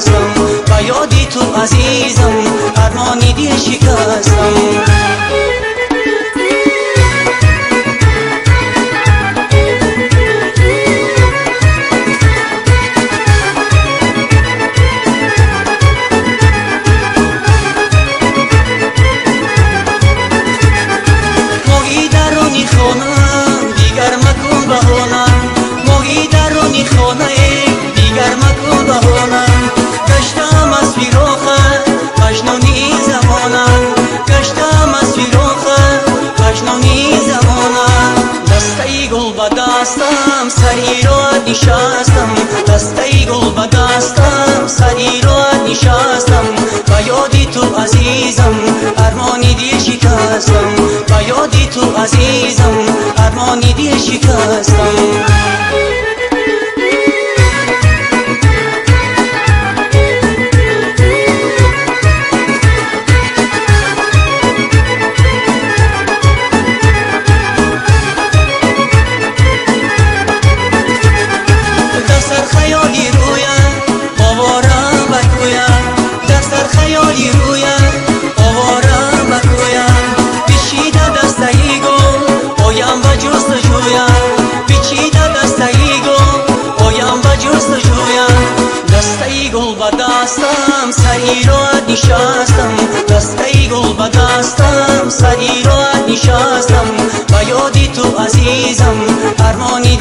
شکستم، با یادی تو عزیزم ارمانی دل شکستم. ماهی درونی خانم دیگر مکن بهانم، ماهی درونی خانه دیگر مکن بهانم. گشتم از فراقت مجنونی زمانم، گشتم از فراقت مجنونی زمانم. دسته گل به دستم سری را نشستم، دسته گل به دستم سری را نشستم. با یادی تو عزیزم ارمانی دل شکستم، با یادی تو عزیزم ارمانی دل شکستم. دستم سری را نشستم، دسته گل به دستم سری را نشستم. با یادی تو عزیزم ارمانی